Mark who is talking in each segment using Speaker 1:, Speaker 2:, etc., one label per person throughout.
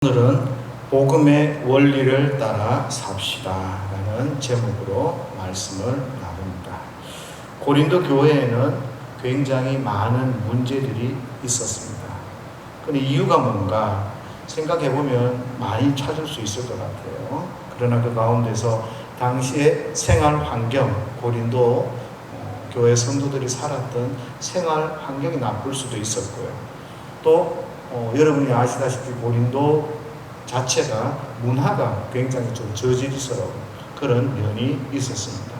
Speaker 1: 오늘은 복음의 원리를 따라 삽시다 라는 제목으로 말씀을 나눕니다. 고린도 교회에는 굉장히 많은 문제들이 있었습니다. 그런데 이유가 뭔가 생각해보면 많이 찾을 수 있을 것 같아요. 그러나 그 가운데서 당시의 생활 환경, 고린도 교회 성도들이 살았던 생활 환경이 나쁠 수도 있었고요. 또 여러분이 아시다시피 고린도 자체가 문화가 굉장히 좀 저질스러운 그런 면이 있었습니다.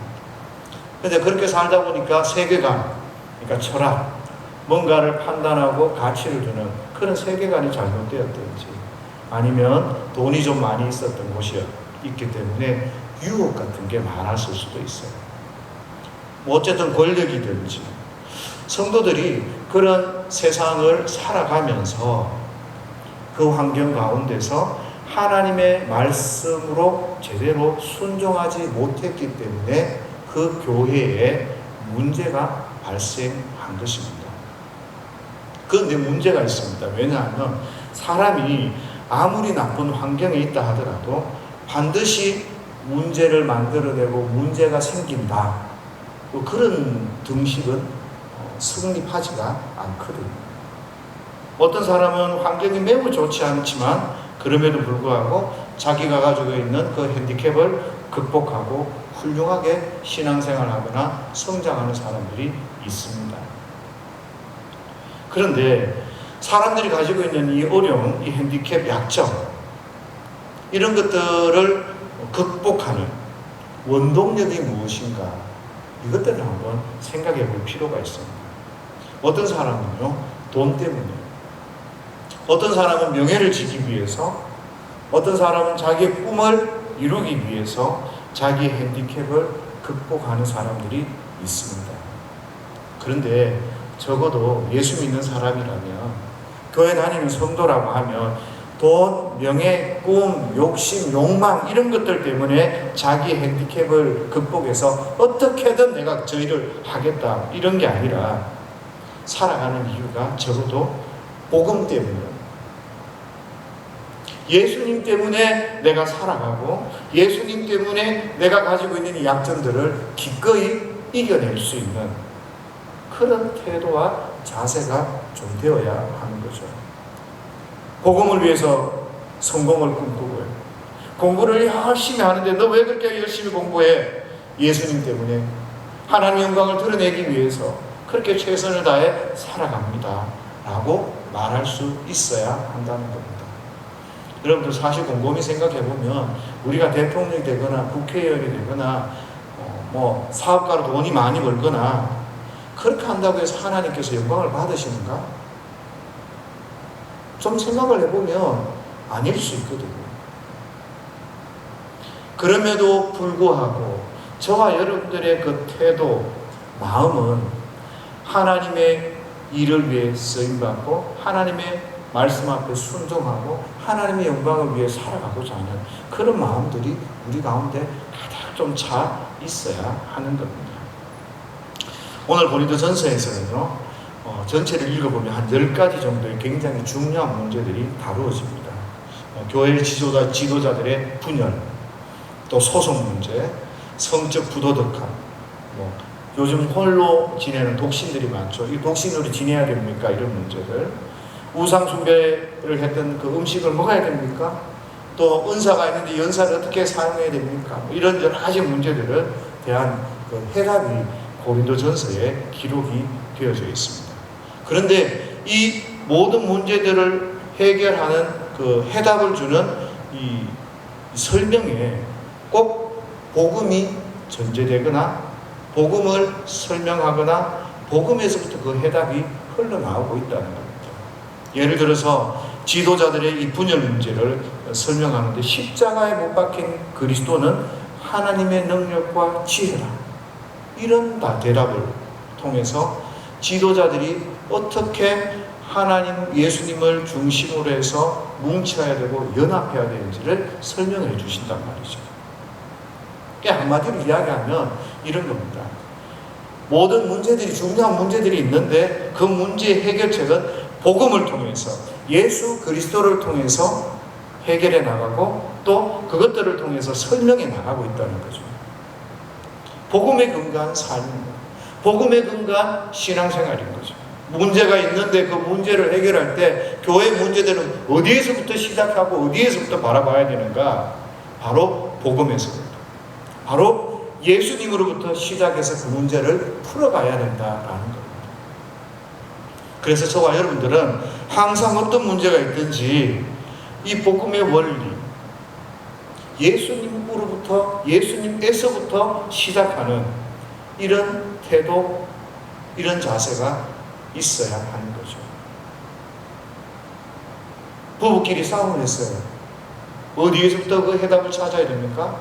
Speaker 1: 그런데 그렇게 살다 보니까 세계관, 그러니까 철학, 뭔가를 판단하고 가치를 주는 그런 세계관이 잘못되었든지 아니면 돈이 좀 많이 있었던 곳이었기 때문에 유혹 같은 게 많았을 수도 있어요. 어쨌든 권력이든지 성도들이 그런 세상을 살아가면서 그 환경 가운데서 하나님의 말씀으로 제대로 순종하지 못했기 때문에 그 교회에 문제가 발생한 것입니다. 그런데 문제가 있습니다. 왜냐하면 사람이 아무리 나쁜 환경에 있다 하더라도 반드시 문제를 만들어내고 문제가 생긴다. 그런 등식은 성립하지가 않거든요. 어떤 사람은 환경이 매우 좋지 않지만 그럼에도 불구하고 자기가 가지고 있는 그 핸디캡을 극복하고 훌륭하게 신앙생활하거나 성장하는 사람들이 있습니다. 그런데 사람들이 가지고 있는 이 어려움, 이 핸디캡, 약점 이런 것들을 극복하는 원동력이 무엇인가 이것들을 한번 생각해 볼 필요가 있습니다. 어떤 사람은요, 돈 때문에, 어떤 사람은 명예를 지키기 위해서, 어떤 사람은 자기의 꿈을 이루기 위해서 자기 핸디캡을 극복하는 사람들이 있습니다. 그런데 적어도 예수 믿는 사람이라면, 교회 다니는 성도라고 하면 돈, 명예, 꿈, 욕심, 욕망 이런 것들 때문에 자기 핸디캡을 극복해서 어떻게든 내가 저 일을 하겠다 이런 게 아니라 살아가는 이유가 적어도 복음 때문에, 예수님 때문에 내가 살아가고 예수님 때문에 내가 가지고 있는 이 약점들을 기꺼이 이겨낼 수 있는 그런 태도와 자세가 좀 되어야 하는 거죠. 복음을 위해서 성공을 꿈꾸고요. 공부를 열심히 하는데 너 왜 그렇게 열심히 공부해? 예수님 때문에 하나님 영광을 드러내기 위해서 그렇게 최선을 다해 살아갑니다 라고 말할 수 있어야 한다는 겁니다. 여러분들 사실 곰곰이 생각해보면 우리가 대통령이 되거나 국회의원이 되거나 사업가로 돈이 많이 벌거나 그렇게 한다고 해서 하나님께서 영광을 받으시는가? 좀 생각을 해보면 아닐 수 있거든요. 그럼에도 불구하고 저와 여러분들의 그 태도, 마음은 하나님의 일을 위해 쓰임받고 하나님의 말씀 앞에 순종하고 하나님의 영광을 위해 살아가고자 하는 그런 마음들이 우리 가운데 가득 좀 차 있어야 하는 겁니다. 오늘 고린도전서에서는요, 전체를 읽어보면 한 10가지 정도의 굉장히 중요한 문제들이 다루어집니다. 교회 지도자들의 분열, 또 소송 문제, 성적 부도덕함, 요즘 홀로 지내는 독신들이 많죠. 이 독신으로 지내야 됩니까? 이런 문제들. 우상 숭배를 했던 그 음식을 먹어야 됩니까? 또 은사가 있는데 연사를 어떻게 사용해야 됩니까? 이런 여러 가지 문제들에 대한 그 해답이 고린도전서에 기록이 되어져 있습니다. 그런데 이 모든 문제들을 해결하는 그 해답을 주는 이 설명에 꼭 복음이 전제되거나 복음을 설명하거나 복음에서부터 그 해답이 흘러나오고 있다는 겁니다. 예를 들어서 지도자들의 이 분열 문제를 설명하는데 십자가에 못 박힌 그리스도는 하나님의 능력과 지혜라. 이런 대답을 통해서 지도자들이 어떻게 하나님, 예수님을 중심으로 해서 뭉쳐야 되고 연합해야 되는지를 설명해 주신단 말이죠. 한마디로 이야기하면 이런 겁니다. 모든 문제들이, 중요한 문제들이 있는데 그 문제의 해결책은 복음을 통해서, 예수 그리스도를 통해서 해결해 나가고 또 그것들을 통해서 설명해 나가고 있다는 거죠. 복음에 근거한 삶입니다. 복음에 근거한 신앙생활인 거죠. 문제가 있는데 그 문제를 해결할 때 교회 문제들은 어디에서부터 시작하고 어디에서부터 바라봐야 되는가? 바로 복음에서부터, 바로 예수님으로부터 시작해서 그 문제를 풀어가야 된다라는 겁니다. 그래서 저와 여러분들은 항상 어떤 문제가 있든지 이 복음의 원리, 예수님에서부터 시작하는 이런 태도, 이런 자세가 있어야 하는 거죠. 부부끼리 싸움을 했어요. 어디에서부터 그 해답을 찾아야 됩니까?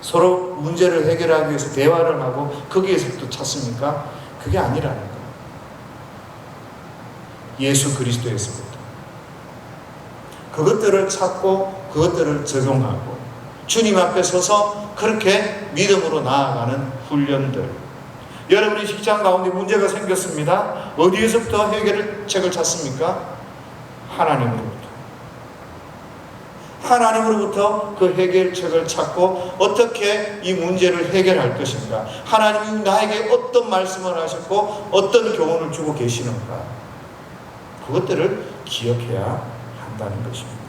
Speaker 1: 서로 문제를 해결하기 위해서 대화를 하고 거기에서부터 찾습니까? 그게 아니라는 거예요. 예수 그리스도에서부터 그것들을 찾고 그것들을 적용하고 주님 앞에 서서 그렇게 믿음으로 나아가는 훈련들. 여러분이 직장 가운데 문제가 생겼습니다. 어디에서부터 해결책을 찾습니까? 하나님으로부터 그 해결책을 찾고 어떻게 이 문제를 해결할 것인가, 하나님이 나에게 어떤 말씀을 하셨고 어떤 교훈을 주고 계시는가, 그것들을 기억해야 한다는 것입니다.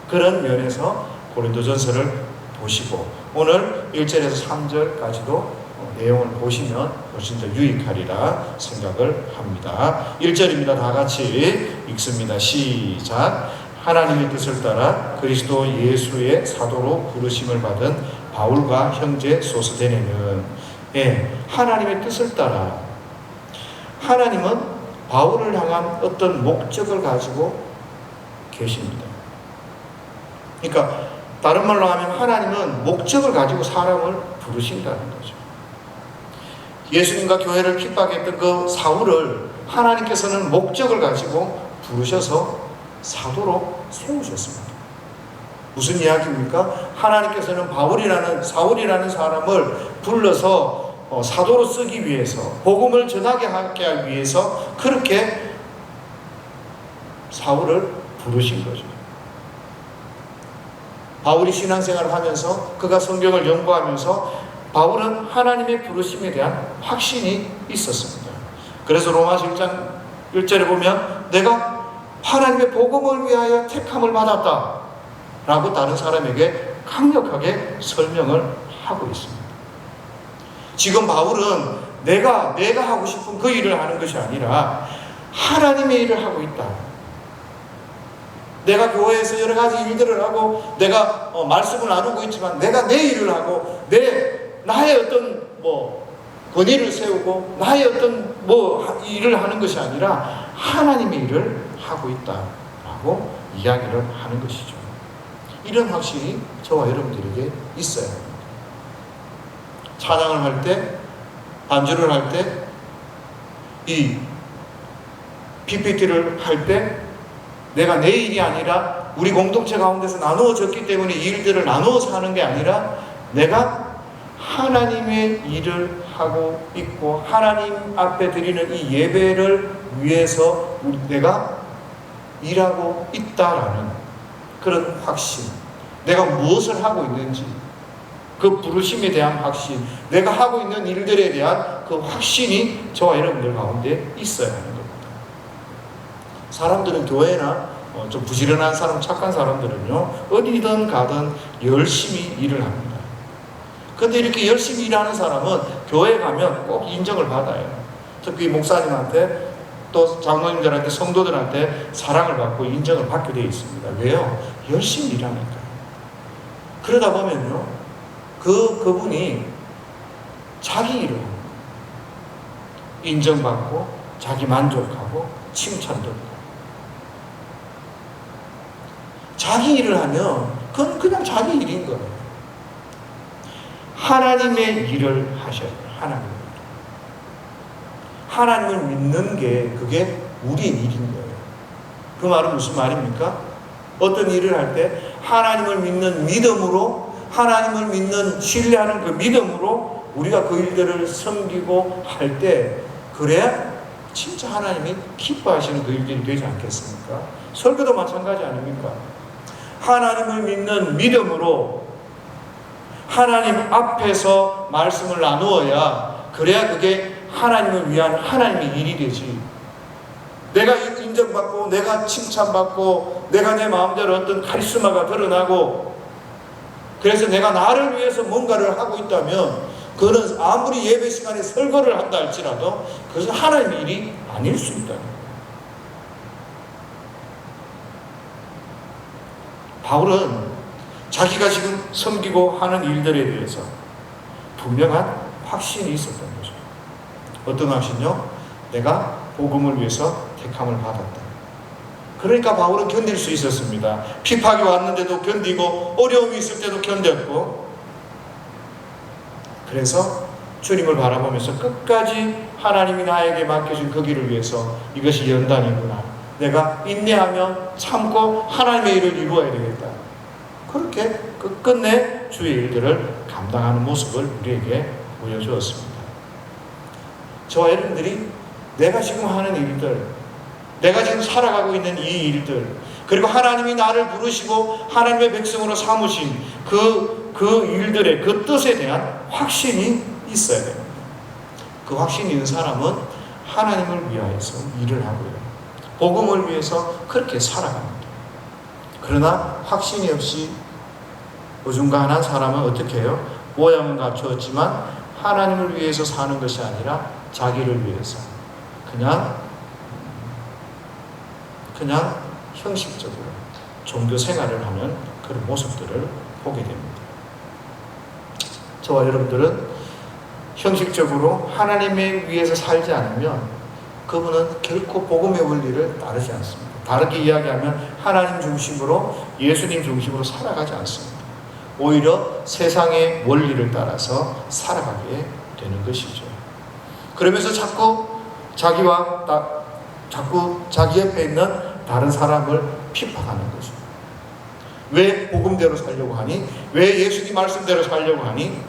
Speaker 1: 그런 면에서 고린도전서를 보시고 오늘 1절에서 3절까지도 내용을 보시면 훨씬 더 유익하리라 생각을 합니다. 1절입니다. 다 같이 읽습니다. 시작. 하나님의 뜻을 따라 그리스도 예수의 사도로 부르심을 받은 바울과 형제 소스데네는, 하나님의 뜻을 따라, 하나님은 바울을 향한 어떤 목적을 가지고 계십니다. 그러니까 다른 말로 하면 하나님은 목적을 가지고 사람을 부르신다는 거죠. 예수님과 교회를 핍박했던 그 사울을 하나님께서는 목적을 가지고 부르셔서 사도로 세우셨습니다. 무슨 이야기입니까? 하나님께서는 사울이라는 사람을 불러서 사도로 쓰기 위해서, 복음을 전하게 하기 위해서 그렇게 사울을 부르신 거죠. 바울이 신앙생활을 하면서, 그가 성경을 연구하면서 바울은 하나님의 부르심에 대한 확신이 있었습니다. 그래서 로마서 1장 1절에 보면 내가 하나님의 복음을 위하여 택함을 받았다 라고 다른 사람에게 강력하게 설명을 하고 있습니다. 지금 바울은 내가 하고 싶은 그 일을 하는 것이 아니라 하나님의 일을 하고 있다. 내가 교회에서 여러 가지 일들을 하고 내가 말씀을 나누고 있지만 내가 내 일을 하고 나의 어떤 권위를 세우고 나의 어떤 일을 하는 것이 아니라 하나님의 일을 하고 있다라고 이야기를 하는 것이죠. 이런 확신이 저와 여러분들에게 있어야 합니다. 찬양을 할 때, 반주를 할 때, 이 PPT를 할 때 내가 내 일이 아니라 우리 공동체 가운데서 나누어졌기 때문에 이 일들을 나누어서 하는 게 아니라 내가 하나님의 일을 하고 있고 하나님 앞에 드리는 이 예배를 위해서 내가 일하고 있다라는 그런 확신, 내가 무엇을 하고 있는지 그 부르심에 대한 확신, 내가 하고 있는 일들에 대한 그 확신이 저와 여러분들 가운데 있어야 하는 겁니다. 사람들은 교회나 좀 부지런한 사람, 착한 사람들은요 어디든 가든 열심히 일을 합니다. 그런데 이렇게 열심히 일하는 사람은 교회 가면 꼭 인정을 받아요. 특히 목사님한테 또 장로님들한테, 성도들한테 사랑을 받고 인정을 받게 되어 있습니다. 왜요? 열심히 일하니까. 그러다 보면요 그분이 자기 일을 합니다. 인정받고 자기 만족하고 칭찬도 받고. 자기 일을 하면 그건 그냥 자기 일인 거예요. 하나님의 일을 하셔야 돼요. 하나님을 믿는 게 그게 우리의 일인 거예요. 그 말은 무슨 말입니까? 어떤 일을 할 때 하나님을 믿는 믿음으로, 하나님을 믿는 신뢰하는 그 믿음으로 우리가 그 일들을 섬기고 할 때 그래야 진짜 하나님이 기뻐하시는 그 일들이 되지 않겠습니까? 설교도 마찬가지 아닙니까? 하나님을 믿는 믿음으로 하나님 앞에서 말씀을 나누어야, 그래야 그게 하나님을 위한 하나님의 일이 되지. 내가 인정받고 내가 칭찬받고 내가 내 마음대로 어떤 카리스마가 드러나고 그래서 내가 나를 위해서 뭔가를 하고 있다면 그거는 아무리 예배 시간에 설거를 한다 할지라도 그것은 하나님의 일이 아닐 수 있다. 바울은 자기가 지금 섬기고 하는 일들에 대해서 분명한 확신이 있었던 거죠. 어떤 확신요? 내가 복음을 위해서 택함을 받았다. 그러니까 바울은 견딜 수 있었습니다. 핍박이 왔는데도 견디고 어려움이 있을 때도 견뎠고, 그래서 주님을 바라보면서 끝까지 하나님이 나에게 맡겨준 그 길을 위해서 이것이 연단이구나, 내가 인내하며 참고 하나님의 일을 이루어야 되겠다, 그렇게 끝끝내 주의 일들을 감당하는 모습을 우리에게 보여주었습니다. 저와 여러분들이 내가 지금 하는 일들, 내가 지금 살아가고 있는 이 일들, 그리고 하나님이 나를 부르시고 하나님의 백성으로 삼으신 그 일들의 그 뜻에 대한 확신이 있어야 됩니다. 그 확신이 있는 사람은 하나님을 위하여서 일을 하고요, 복음을 위해서 그렇게 살아갑니다. 그러나 확신이 없이 어중간한 사람은 어떻게 해요? 모양은 갖추었지만 하나님을 위해서 사는 것이 아니라 자기를 위해서 그냥 형식적으로 종교 생활을 하는 그런 모습들을 보게 됩니다. 저와 여러분들은 형식적으로 하나님에 위해서 살지 않으면 그분은 결코 복음의 원리를 따르지 않습니다. 다르게 이야기하면 하나님 중심으로, 예수님 중심으로 살아가지 않습니다. 오히려 세상의 원리를 따라서 살아가게 되는 것이죠. 그러면서 자꾸 자기 옆에 있는 다른 사람을 핍박하는 거죠. 왜 복음대로 살려고 하니? 왜 예수님 말씀대로 살려고 하니?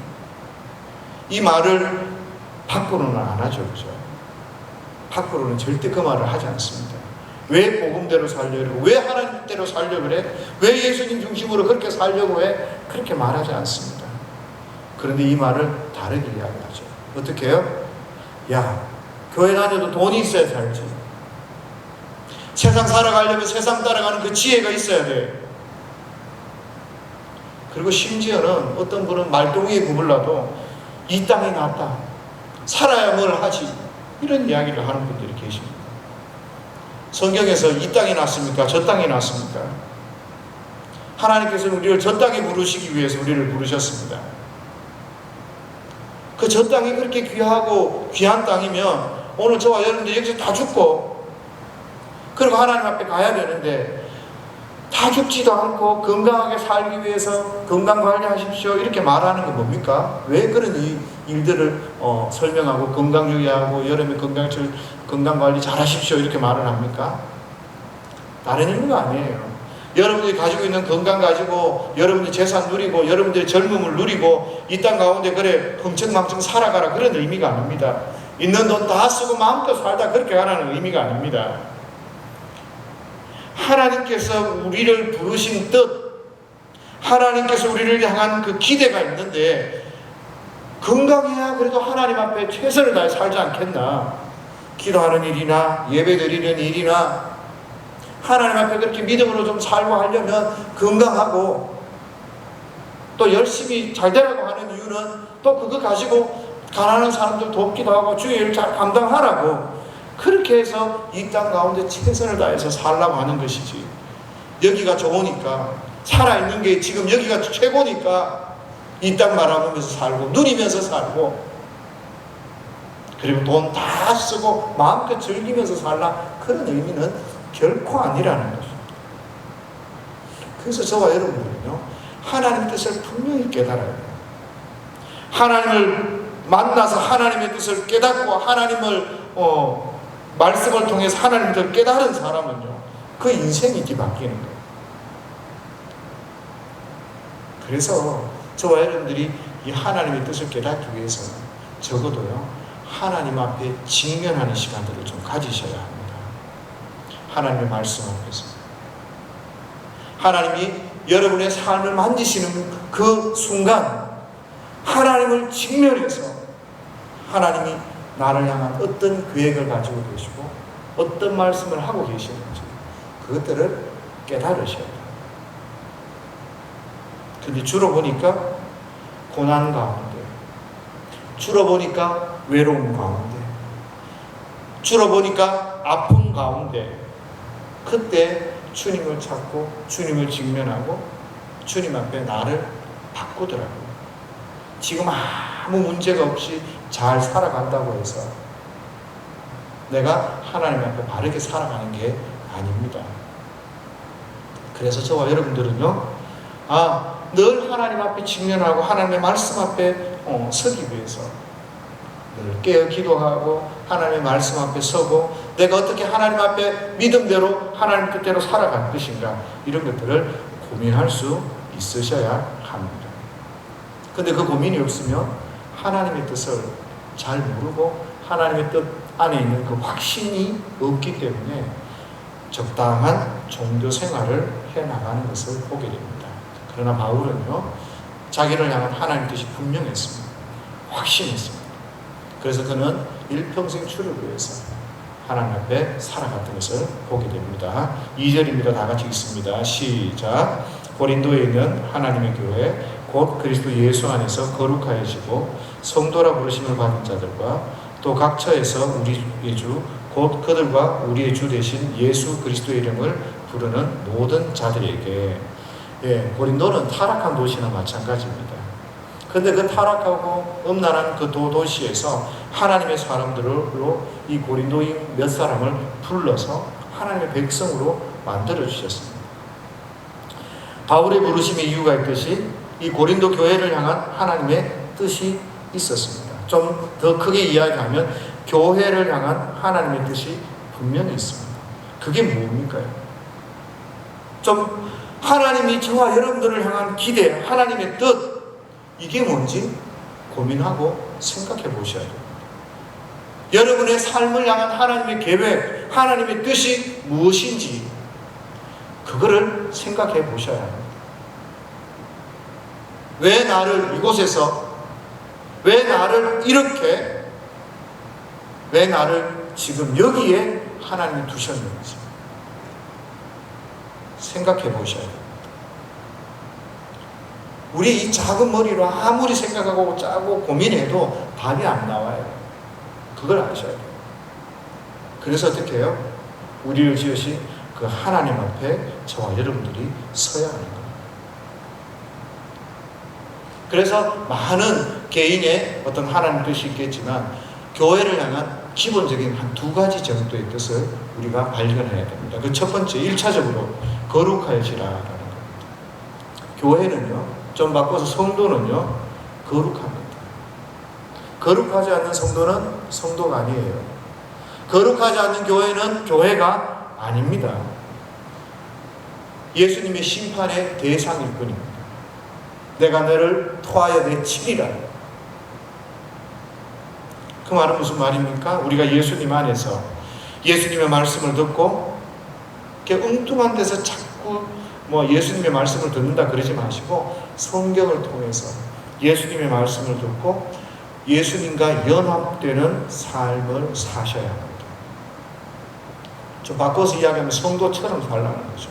Speaker 1: 이 말을 밖으로는 안 하죠. 그죠? 밖으로는 절대 그 말을 하지 않습니다. 왜 복음대로 살려고? 왜 하나님대로 살려고 그래? 왜 예수님 중심으로 그렇게 살려고 해? 그렇게 말하지 않습니다. 그런데 이 말을 다르게 이야기하죠. 어떻게 해요? 야, 교회 다녀도 돈이 있어야 살지. 세상 살아가려면 세상 따라가는 그 지혜가 있어야 돼. 그리고 심지어는 어떤 분은 말동이에 구불라도 이 땅이 낫다, 살아야 뭘 하지, 이런 이야기를 하는 분들이 계십니다. 성경에서 이 땅이 낫습니까? 저 땅이 낫습니까? 하나님께서는 우리를 저 땅에 부르시기 위해서 우리를 부르셨습니다. 그 저 땅이 그렇게 귀하고 귀한 땅이면 오늘 저와 여러분들 여기서 다 죽고 그리고 하나님 앞에 가야 되는데 다 죽지도 않고 건강하게 살기 위해서 건강 관리하십시오 이렇게 말하는 건 뭡니까? 왜 그런 일들을 설명하고 건강 유의하고 여름에 건강 관리 잘 하십시오 이렇게 말을 합니까? 다른 이유가 아니에요. 여러분들이 가지고 있는 건강 가지고 여러분들 재산 누리고 여러분들의 젊음을 누리고 이 땅 가운데 그래 흥청망청 살아가라 그런 의미가 아닙니다. 있는 돈 다 쓰고 마음껏 살다 그렇게 가라는 의미가 아닙니다. 하나님께서 우리를 부르신 뜻, 하나님께서 우리를 향한 그 기대가 있는데 건강해야 그래도 하나님 앞에 최선을 다해 살지 않겠나? 기도하는 일이나 예배 드리는 일이나 하나님 앞에 그렇게 믿음으로 좀 살고 하려면 건강하고 또 열심히 잘 되라고 하는 이유는 또 그거 가지고 가난한 사람들 돕기도 하고 주의 일을 잘 감당하라고 그렇게 해서 이 땅 가운데 최선을 다해서 살라고 하는 것이지. 여기가 좋으니까 살아있는 게 지금 여기가 최고니까 이 땅 바라보면서 살고 누리면서 살고 그리고 돈 다 쓰고 마음껏 즐기면서 살라 그런 의미는 결코 아니라는 것입니다. 그래서 저와 여러분들은요 하나님의 뜻을 분명히 깨달아야 돼요. 하나님을 만나서 하나님의 뜻을 깨닫고 하나님을 말씀을 통해서 하나님의 뜻을 깨달은 사람은요 그 인생이 뒤바뀌는 거예요. 그래서 저와 여러분들이 이 하나님의 뜻을 깨닫기 위해서는 적어도요 하나님 앞에 직면하는 시간들을 좀 가지셔야 합니다. 하나님의 말씀 앞에서 하나님이 여러분의 삶을 만지시는 그 순간 하나님을 직면해서 하나님이 나를 향한 어떤 계획을 가지고 계시고 어떤 말씀을 하고 계시는지 그것들을 깨달으셔야 돼요. 근데 주로 보니까 고난 가운데, 주로 보니까 외로움 가운데, 주로 보니까 아픔 가운데 그때 주님을 찾고 주님을 직면하고 주님 앞에 나를 바꾸더라고요. 지금 아무 문제가 없이 잘 살아간다고 해서 내가 하나님 앞에 바르게 살아가는 게 아닙니다. 그래서 저와 여러분들은요, 늘 하나님 앞에 직면하고 하나님의 말씀 앞에 서기 위해서 늘 깨어 기도하고 하나님의 말씀 앞에 서고 내가 어떻게 하나님 앞에 믿음대로 하나님 뜻대로 살아갈 것인가 이런 것들을 고민할 수 있으셔야 합니다. 근데 그 고민이 없으면 하나님의 뜻을 잘 모르고 하나님의 뜻 안에 있는 그 확신이 없기 때문에 적당한 종교 생활을 해나가는 것을 보게 됩니다. 그러나 바울은요, 자기를 향한 하나님의 뜻이 분명했습니다. 확신했습니다. 그래서 그는 일평생 주를 위해서 하나님 앞에 살아갔던 것을 보게 됩니다. 2절입니다. 다 같이 읽습니다. 시작. 고린도에 있는 하나님의 교회 곧 그리스도 예수 안에서 거룩하여지고 성도라 부르심을 받은 자들과 또 각 처에서 우리의 주 곧 그들과 우리의 주 되신 예수 그리스도의 이름을 부르는 모든 자들에게. 고린도는 타락한 도시나 마찬가지입니다. 근데 그 타락하고 음란한 그 도시에서 하나님의 사람들로 이 고린도인 몇 사람을 불러서 하나님의 백성으로 만들어 주셨습니다. 바울의 부르심의 이유가 있듯이 이 고린도 교회를 향한 하나님의 뜻이 있었습니다. 좀 더 크게 이야기하면 교회를 향한 하나님의 뜻이 분명히 있습니다. 그게 뭡니까? 좀 하나님이 저와 여러분들을 향한 기대, 하나님의 뜻, 이게 뭔지 고민하고 생각해 보셔야 됩니다. 여러분의 삶을 향한 하나님의 계획, 하나님의 뜻이 무엇인지 그거를 생각해 보셔야 합니다. 왜 나를 이곳에서, 왜 나를 이렇게, 왜 나를 지금 여기에 하나님이 두셨는지 생각해 보셔야 됩니다. 우리 이 작은 머리로 아무리 생각하고 짜고 고민해도 답이 안 나와요. 그걸 아셔야 돼요. 그래서 어떻게 해요? 우리를 지으신 그 하나님 앞에 저와 여러분들이 서야 하는 거예요. 그래서 많은 개인의 어떤 하나님 뜻이 있겠지만 교회를 향한 기본적인 한 두 가지 정도의 뜻을 우리가 발견해야 됩니다. 그 첫 번째, 1차적으로 거룩하여지라라는 겁니다. 교회는요, 좀 바꿔서 성도는요, 거룩합니다. 거룩하지 않는 성도는 성도가 아니에요. 거룩하지 않는 교회는 교회가 아닙니다. 예수님의 심판의 대상일 뿐입니다. 내가 너를 토하여 내치리라. 그 말은 무슨 말입니까? 우리가 예수님 안에서 예수님의 말씀을 듣고 이렇게 엉뚱한 데서 자꾸 예수님의 말씀을 듣는다 그러지 마시고 성경을 통해서 예수님의 말씀을 듣고 예수님과 연합되는 삶을 사셔야 합니다. 좀 바꿔서 이야기하면 성도처럼 살라는 거죠.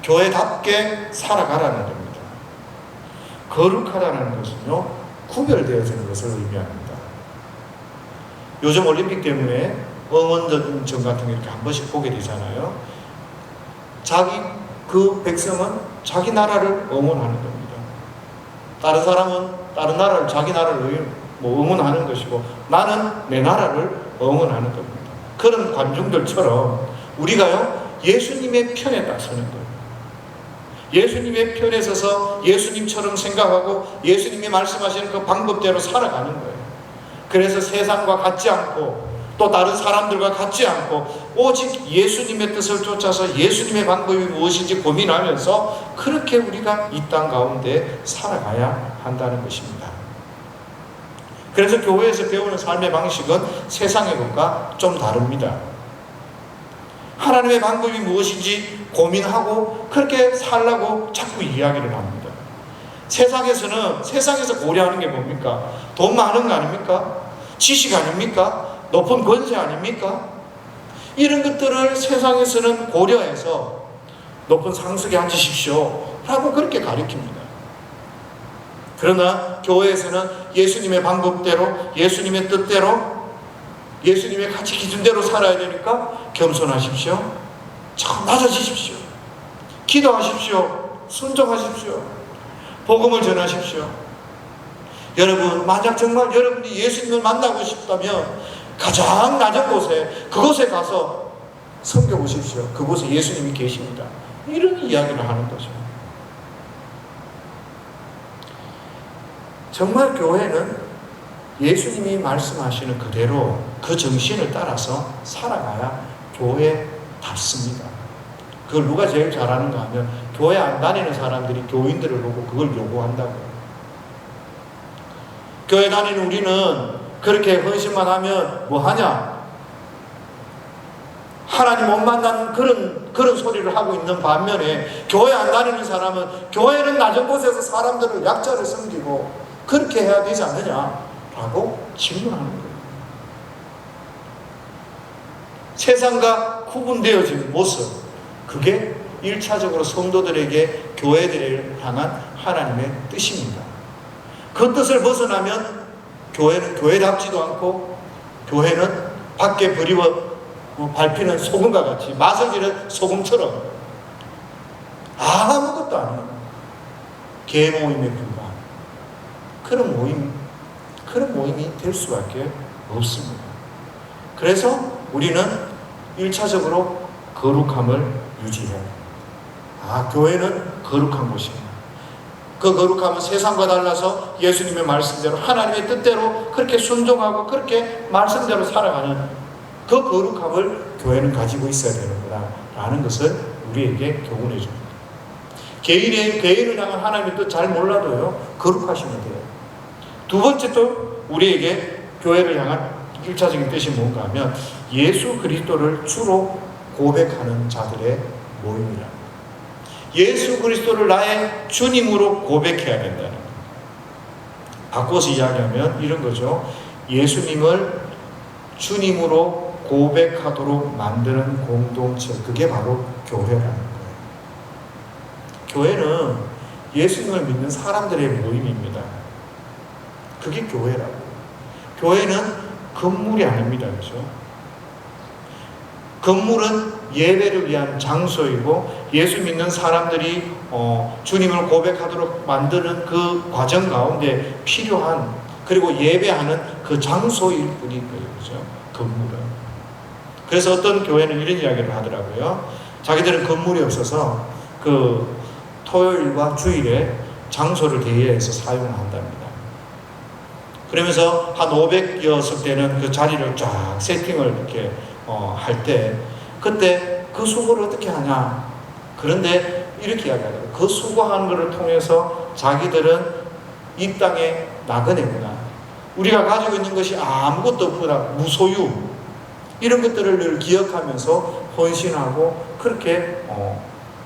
Speaker 1: 교회답게 살아가라는 겁니다. 거룩하다는 것은요, 구별되어지는 것을 의미합니다. 요즘 올림픽 때문에 응원전 같은 게 이렇게 한 번씩 보게 되잖아요. 그 백성은 자기 나라를 응원하는 겁니다. 다른 사람은 다른 나라를, 자기 나라를 응원하는 것이고 나는 내 나라를 응원하는 겁니다. 그런 관중들처럼 우리가요, 예수님의 편에 나서는 거예요. 예수님의 편에 서서 예수님처럼 생각하고 예수님이 말씀하시는 그 방법대로 살아가는 거예요. 그래서 세상과 같지 않고 또 다른 사람들과 같지 않고 오직 예수님의 뜻을 쫓아서 예수님의 방법이 무엇인지 고민하면서 그렇게 우리가 이 땅 가운데 살아가야 한다는 것입니다. 그래서 교회에서 배우는 삶의 방식은 세상의 것과 좀 다릅니다. 하나님의 방법이 무엇인지 고민하고 그렇게 살라고 자꾸 이야기를 합니다. 세상에서 고려하는 게 뭡니까? 돈 많은 거 아닙니까? 지식 아닙니까? 높은 권세 아닙니까? 이런 것들을 세상에서는 고려해서 높은 상석에 앉으십시오 라고 그렇게 가르칩니다. 그러나 교회에서는 예수님의 방법대로, 예수님의 뜻대로, 예수님의 가치 기준대로 살아야 되니까 겸손하십시오, 참 낮아지십시오, 기도하십시오, 순종하십시오, 복음을 전하십시오. 여러분, 만약 정말 여러분이 예수님을 만나고 싶다면 가장 낮은 곳에, 그곳에 가서 섬겨보십시오. 그곳에 예수님이 계십니다. 이런 이야기를 하는 거죠. 정말 교회는 예수님이 말씀하시는 그대로 그 정신을 따라서 살아가야 교회답습니다. 그걸 누가 제일 잘하는가 하면 교회 안 다니는 사람들이 교인들을 보고 그걸 요구한다고요. 교회 다니는 우리는 그렇게 헌신만 하면 뭐 하냐? 하나님 못 만나는 그런 소리를 하고 있는 반면에 교회 안 다니는 사람은 교회는 낮은 곳에서 사람들을, 약자를 섬기고 그렇게 해야 되지 않느냐라고 질문하는 거예요. 세상과 구분되어진 모습, 그게 1차적으로 성도들에게 교회들을 향한 하나님의 뜻입니다. 그 뜻을 벗어나면 교회는 교회답지도 않고, 교회는 밖에 밟히는 소금과 같이, 맛을 지는 소금처럼 아무것도 아니에요. 계모임에 불과한 그런 모임이 될 수밖에 없습니다. 그래서 우리는 1차적으로 거룩함을 유지해야 돼요. 교회는 거룩한 곳입니다. 그 거룩함은 세상과 달라서 예수님의 말씀대로, 하나님의 뜻대로 그렇게 순종하고 그렇게 말씀대로 살아가는 그 거룩함을 교회는 가지고 있어야 되는구나라는 것을 우리에게 교훈해 줍니다. 개인을 향한 하나님의 뜻 잘 몰라도요, 거룩하시면 돼요. 두 번째 또 우리에게 교회를 향한 1차적인 뜻이 뭔가 하면 예수 그리스도를 주로 고백하는 자들의 모임이랍니다. 예수 그리스도를 나의 주님으로 고백해야 된다는 거예요. 바꿔서 이야기하면 이런 거죠. 예수님을 주님으로 고백하도록 만드는 공동체, 그게 바로 교회라는 거예요. 교회는 예수님을 믿는 사람들의 모임입니다. 그게 교회라고. 교회는 건물이 아닙니다. 그렇죠? 건물은 예배를 위한 장소이고, 예수 믿는 사람들이 주님을 고백하도록 만드는 그 과정 가운데 필요한, 그리고 예배하는 그 장소일 뿐인 거예요. 그렇죠? 건물은. 그래서 어떤 교회는 이런 이야기를 하더라고요. 자기들은 건물이 없어서 그 토요일과 주일에 장소를 대여해서 사용을 한답니다. 그러면서 한 500여 석 되는 그 자리를 쫙 세팅을 이렇게 할 때, 그때 그 수고를 어떻게 하냐? 그런데 이렇게 이야기하더라고요. 그 수고하는 것을 통해서 자기들은 이 땅의 나그네구나, 우리가 가지고 있는 것이 아무것도 없구나, 무소유, 이런 것들을 늘 기억하면서 헌신하고 그렇게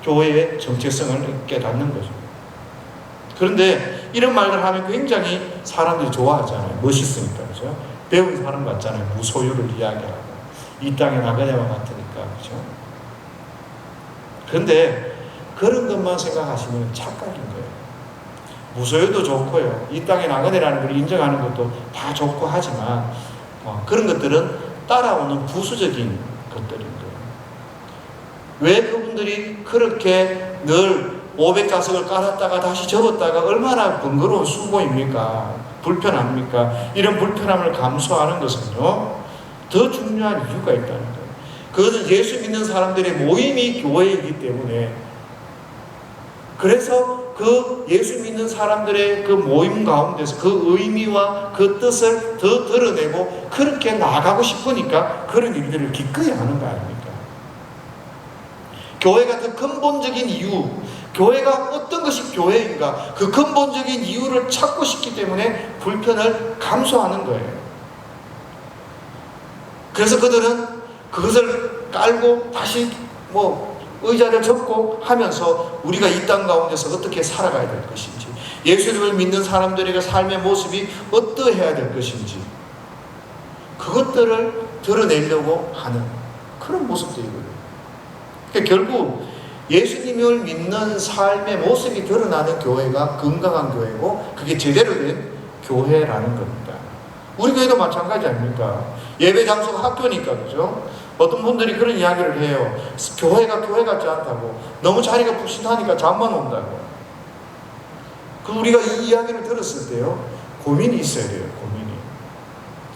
Speaker 1: 교회의 정체성을 깨닫는 거죠. 그런데 이런 말을 하면 굉장히 사람들이 좋아하잖아요. 멋있으니까. 그죠? 배운 사람 같잖아요. 무소유를 이야기하고 이 땅의 나그네와 같으니까. 그죠? 그런데 그런 것만 생각하시면 착각인 거예요. 무소유도 좋고요, 이 땅의 나그네라는 걸 인정하는 것도 다 좋고 하지만 그런 것들은 따라오는 부수적인 것들인 거예요. 왜 그분들이 그렇게 늘 500자석을 깔았다가 다시 접었다가 얼마나 번거로운 수고입니까? 불편합니까? 이런 불편함을 감수하는 것은요, 더 중요한 이유가 있다는 거예요. 그것은 예수 믿는 사람들의 모임이 교회이기 때문에, 그래서 그 예수 믿는 사람들의 그 모임 가운데서 그 의미와 그 뜻을 더 드러내고 그렇게 나아가고 싶으니까 그런 일들을 기꺼이 하는 거 아닙니까? 교회가 그 근본적인 이유, 교회가 어떤 것이 교회인가, 그 근본적인 이유를 찾고 싶기 때문에 불편을 감수하는 거예요. 그래서 그들은 그것을 깔고 다시 의자를 접고 하면서 우리가 이 땅 가운데서 어떻게 살아가야 될 것인지, 예수님을 믿는 사람들에게 삶의 모습이 어떠해야 될 것인지, 그것들을 드러내려고 하는 그런 모습들이거든요. 그러니까 결국 예수님을 믿는 삶의 모습이 드러나는 교회가 건강한 교회고, 그게 제대로 된 교회라는 겁니다. 우리 교회도 마찬가지 아닙니까? 예배 장소가 학교니까, 그죠? 어떤 분들이 그런 이야기를 해요. 교회가 교회 같지 않다고, 너무 자리가 푹신하니까 잠만 온다고. 우리가 이 이야기를 들었을 때요, 고민이 있어야 돼요. 고민이.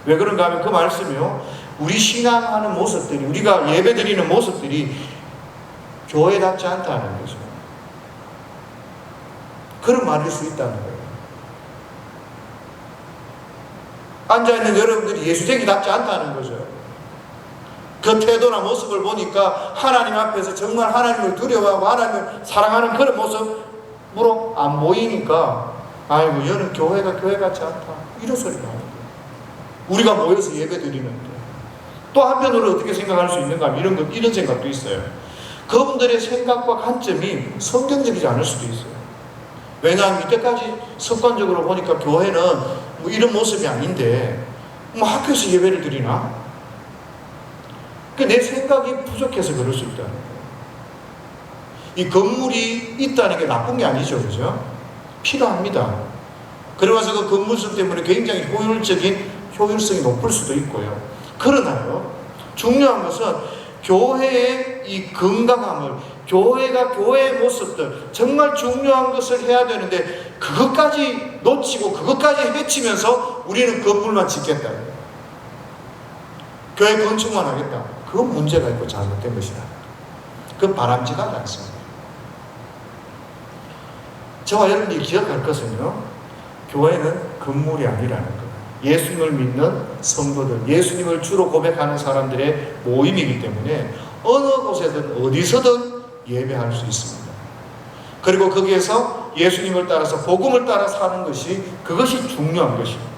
Speaker 1: 왜 그런가 하면 그 말씀이요, 우리 신앙하는 모습들이, 우리가 예배 드리는 모습들이 교회답지 않다는 거죠. 그런 말일 수 있다는 거예요. 앉아있는 여러분들이 예수쟁이답지 않다는 거죠. 그 태도나 모습을 보니까 하나님 앞에서 정말 하나님을 두려워하고 하나님을 사랑하는 그런 모습으로 안 보이니까, 아이고 얘는 교회가 교회 같지 않다, 이런 소리를 하는 거예요. 우리가 모여서 예배 드리는데. 또 한편으로 어떻게 생각할 수 있는가 하면 이런 생각도 있어요. 그분들의 생각과 관점이 성경적이지 않을 수도 있어요. 왜냐하면 이때까지 습관적으로 보니까 교회는 이런 모습이 아닌데 학교에서 예배를 드리나? 내 생각이 부족해서 그럴 수 있다는 거예요. 이 건물이 있다는 게 나쁜 게 아니죠, 그죠? 필요합니다. 그러면서 그 건물성 때문에 굉장히 효율성이 높을 수도 있고요. 그러나요, 중요한 것은 교회의 이 건강함을, 교회가 교회의 모습들, 정말 중요한 것을 해야 되는데 그것까지 놓치고 그것까지 해치면서 우리는 건물만 짓겠다, 교회 건축만 하겠다, 그건 문제가 있고 잘못된 것이다. 그건 바람직하지 않습니다. 저와 여러분들이 기억할 것은요, 교회는 건물이 아니라는 것. 예수님을 믿는 성도들, 예수님을 주로 고백하는 사람들의 모임이기 때문에 어느 곳에든 어디서든 예배할 수 있습니다. 그리고 거기에서 예수님을 따라서 복음을 따라 사는 것이, 그것이 중요한 것입니다.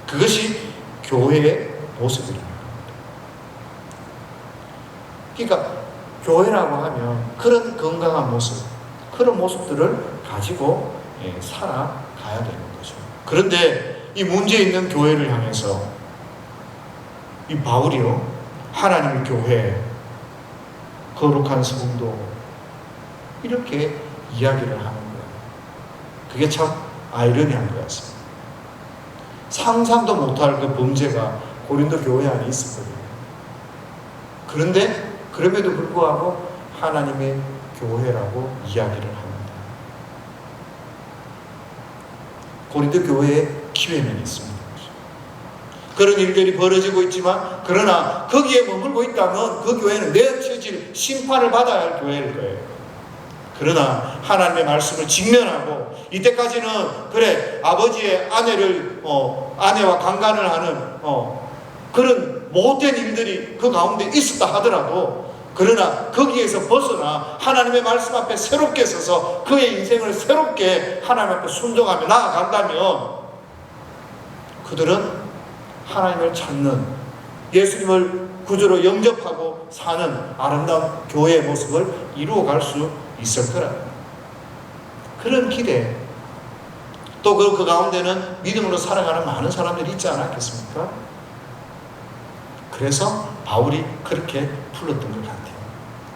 Speaker 1: 그것이 교회의 모습입니다. 그러니까 교회라고 하면 그런 건강한 모습, 그런 모습들을 가지고 살아가야 되는 거죠. 그런데 이 문제 있는 교회를 향해서 이 바울이요, 하나님의 교회, 거룩한 성도, 이렇게 이야기를 하는 거예요. 그게 참 아이러니한 것 같습니다. 상상도 못할 그 범죄가 고린도 교회 안에 있었거든요. 그런데 그럼에도 불구하고 하나님의 교회라고 이야기를 합니다. 고린도 교회에 기회는 있습니다. 그런 일들이 벌어지고 있지만, 그러나 거기에 머물고 있다면 그 교회는 내어쳐질 심판을 받아야 할 교회일 거예요. 그러나 하나님의 말씀을 직면하고, 이때까지는 그래 아버지의 아내와 강간을 하는 그런 못된 일들이 그 가운데 있었다 하더라도, 그러나 거기에서 벗어나 하나님의 말씀 앞에 새롭게 서서 그의 인생을 새롭게 하나님 앞에 순종하며 나아간다면, 그들은 하나님을 찾는, 예수님을 구주로 영접하고 사는 아름다운 교회의 모습을 이루어갈 수 있을 거라. 그런 기대, 또 그 가운데는 믿음으로 살아가는 많은 사람들이 있지 않았겠습니까? 그래서 바울이 그렇게 불렀던 것 같아요.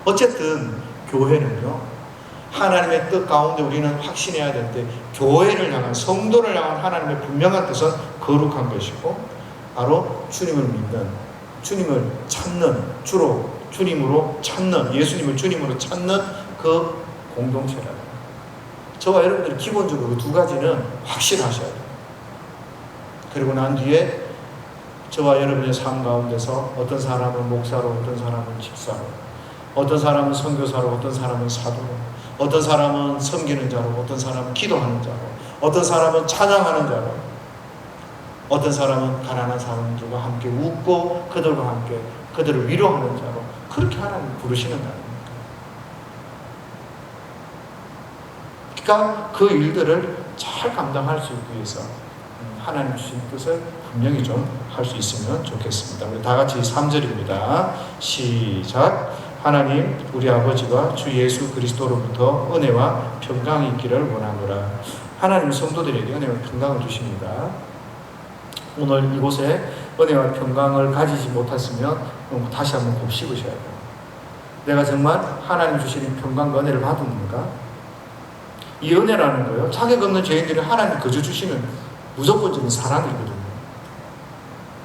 Speaker 1: 어쨌든 교회는요, 하나님의 뜻 가운데 우리는 확신해야 될 때, 교회를 향한, 성도를 향한 하나님의 분명한 뜻은 거룩한 것이고, 바로 주님을 믿는, 주님을 찾는, 주로 주님으로 찾는, 예수님을 주님으로 찾는 그 공동체라. 저와 여러분들이 기본적으로 그 두 가지는 확신하셔야 돼요. 그리고 난 뒤에 저와 여러분의 삶 가운데서 어떤 사람은 목사로, 어떤 사람은 집사로, 어떤 사람은 선교사로, 어떤 사람은 사도로, 어떤 사람은 섬기는 자로, 어떤 사람은 기도하는 자로, 어떤 사람은 찬양하는 자로, 어떤 사람은 가난한 사람들과 함께 웃고 그들과 함께 그들을 위로하는 자로, 그렇게 하나님 부르시는 자입니다. 그러니까 그 일들을 잘 감당할 수 있기 위해서 하나님 주신 뜻을 분명히 좀 할 수 있으면 좋겠습니다. 우리 다 같이 3절입니다. 시작. 하나님 우리 아버지와 주 예수 그리스도로부터 은혜와 평강이 있기를 원하노라. 하나님 성도들에게 은혜와 평강을 주십니다. 오늘 이곳에 은혜와 평강을 가지지 못했으면 다시 한번 곱씹으셔야 돼요. 내가 정말 하나님 주시는 평강과 은혜를 받았는가? 이 은혜라는 거요, 자격 없는 죄인들이 하나님 거저 주시는 무조건적인 사랑이거든요.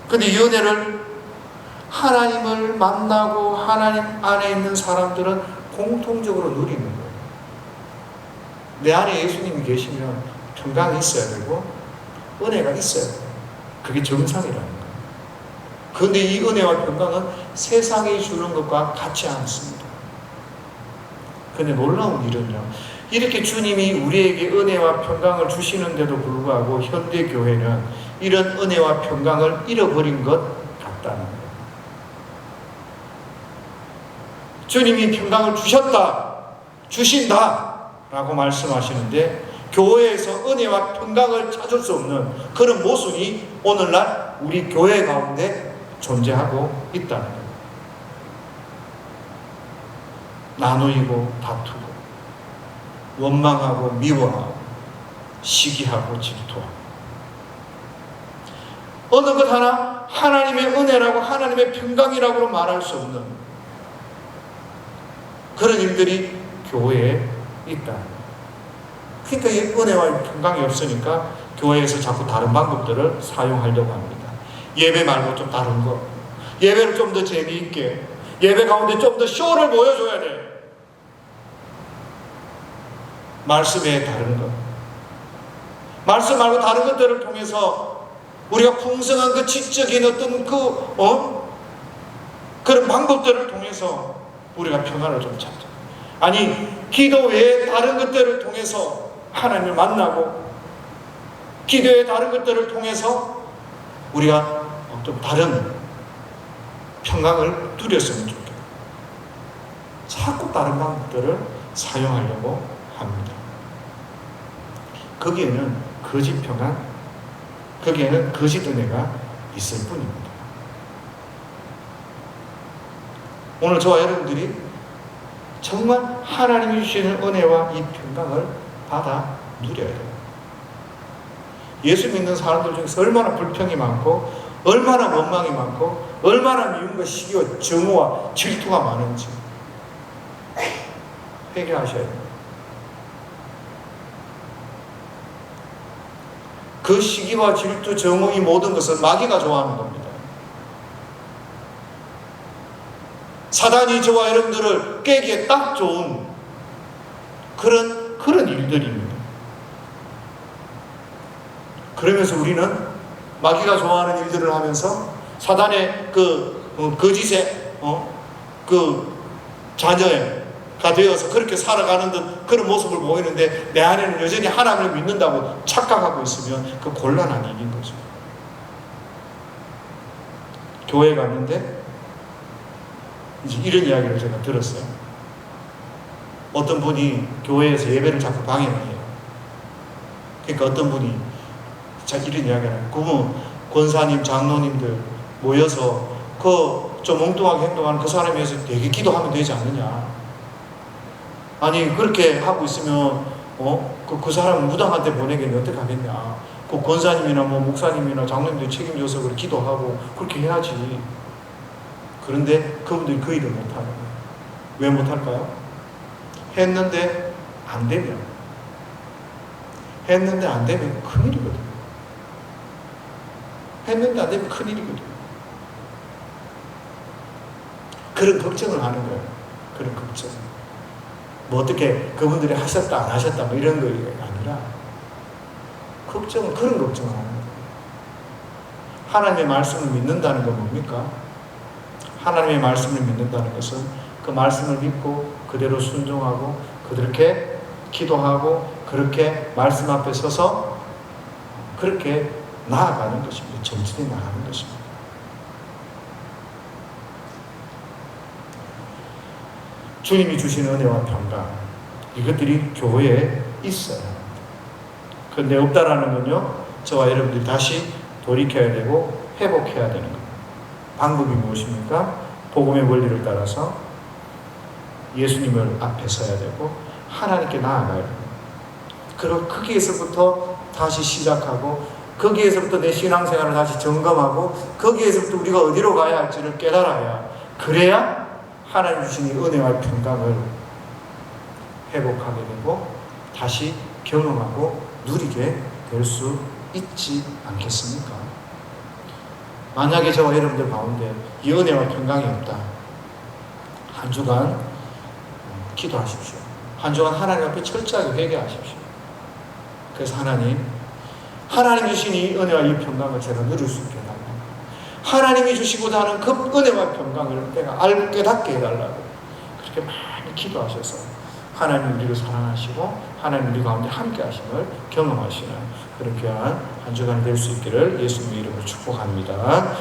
Speaker 1: 근데 이 은혜를 하나님을 만나고 하나님 안에 있는 사람들은 공통적으로 누리는 거예요. 내 안에 예수님이 계시면 평강이 있어야 되고 은혜가 있어야 돼요. 그게 정상이라는 거예요. 그런데 이 은혜와 평강은 세상이 주는 것과 같지 않습니다. 그런데 놀라운 일은요, 이렇게 주님이 우리에게 은혜와 평강을 주시는데도 불구하고 현대 교회는 이런 은혜와 평강을 잃어버린 것 같다는 거예요. 주님이 평강을 주셨다, 주신다 라고 말씀하시는데 교회에서 은혜와 평강을 찾을 수 없는 그런 모순이 오늘날 우리 교회 가운데 존재하고 있다는 거예요. 나누이고 다투고 원망하고 미워하고 시기하고 질투하고 어느 것 하나 하나님의 은혜라고 하나님의 평강이라고 말할 수 없는 그런 일들이 교회에 있다. 그러니까 이 은혜와 평강이 없으니까 교회에서 자꾸 다른 방법들을 사용하려고 합니다. 예배 말고 좀 다른 거, 예배를 좀 더 재미있게, 예배 가운데 좀 더 쇼를 보여줘야 돼. 말씀에 다른 것, 말씀 말고 다른 것들을 통해서 우리가 풍성한 그 지적인 어떤 그런 방법들을 통해서 우리가 평안을 좀 찾자. 아니, 기도 외에 다른 것들을 통해서 하나님을 만나고 기도 외에 다른 것들을 통해서 우리가 좀 다른 평강을 누렸으면 좋겠다. 자꾸 다른 방법들을 사용하려고 합니다. 거기에는 거짓 평안, 거기에는 거짓 은혜가 있을 뿐입니다. 오늘 저와 여러분들이 정말 하나님이 주시는 은혜와 이 평강을 받아 누려야 돼요. 예수 믿는 사람들 중에서 얼마나 불평이 많고 얼마나 원망이 많고 얼마나 미움과 시기와 정오와 질투가 많은지 회개하셔야 돼요. 그 시기와 질투, 정오, 이 모든 것은 마귀가 좋아하는 겁니다. 사단이 저와 여러분들을 깨기에 딱 좋은 그런 일들입니다. 그러면서 우리는 마귀가 좋아하는 일들을 하면서 사단의 거짓의 자녀가 되어서 그렇게 살아가는 듯 그런 모습을 보이는데 내 안에는 여전히 하나님을 믿는다고 착각하고 있으면 그 곤란한 일인 거죠. 교회에 갔는데 이제 이런 이야기를 제가 들었어요. 어떤 분이 교회에서 예배를 자꾸 방해를 해요. 그러니까 어떤 분이 이런 이야기를 해요. 그분 권사님, 장로님들 모여서 좀 엉뚱하게 행동하는 그 사람에 대해서 되게 기도하면 되지 않느냐. 아니 그렇게 하고 있으면 그 사람을 무당한테 보내겠는데 어떻게 하겠냐. 그 권사님이나 목사님이나 장로님들 책임져서 그렇게 기도하고 그렇게 해야지. 그런데 그분들이 그 일을 못하는 거예요. 왜 못할까요? 했는데 안 되면 큰일이거든요. 했는데 안 되면 큰일이거든요. 그런 걱정을 하는 거예요. 그런 걱정. 뭐 어떻게 그분들이 하셨다 안 하셨다 뭐 이런 거 아니라 그런 걱정을 하는 거예요. 하나님의 말씀을 믿는다는 건 뭡니까? 하나님의 말씀을 믿는다는 것은 그 말씀을 믿고 그대로 순종하고 그렇게 기도하고 그렇게 말씀 앞에 서서 그렇게 나아가는 것입니다. 전진해 나가는 것입니다. 주님이 주시는 은혜와 평강, 이것들이 교회에 있어요. 그런데 없다라는 건요, 저와 여러분들이 다시 돌이켜야 되고 회복해야 되는 겁니다. 방법이 무엇입니까? 복음의 원리를 따라서 예수님을 앞에 서야 되고 하나님께 나아가야 됩니다. 그리고 거기에서부터 다시 시작하고 거기에서부터 내 신앙생활을 다시 점검하고 거기에서부터 우리가 어디로 가야 할지를 깨달아야, 그래야 하나님 주신 이 은혜와 평강을 회복하게 되고 다시 경험하고 누리게 될 수 있지 않겠습니까? 만약에 저와 여러분들 가운데 이 은혜와 평강이 없다, 한 주간 기도하십시오. 한 주간 하나님 앞에 철저하게 회개하십시오. 그래서 하나님 주신 이 은혜와 이 평강을 제가 누릴 수 있게 해달라고, 하나님이 주시고자 하는 그 은혜와 평강을 내가 알고 깨닫게 해달라고 그렇게 많이 기도하셔서 하나님 우리를 사랑하시고 하나님 우리 가운데 함께 하심을 경험하시는 그런 귀한 한 주간 될 수 있기를 예수님의 이름으로 축복합니다.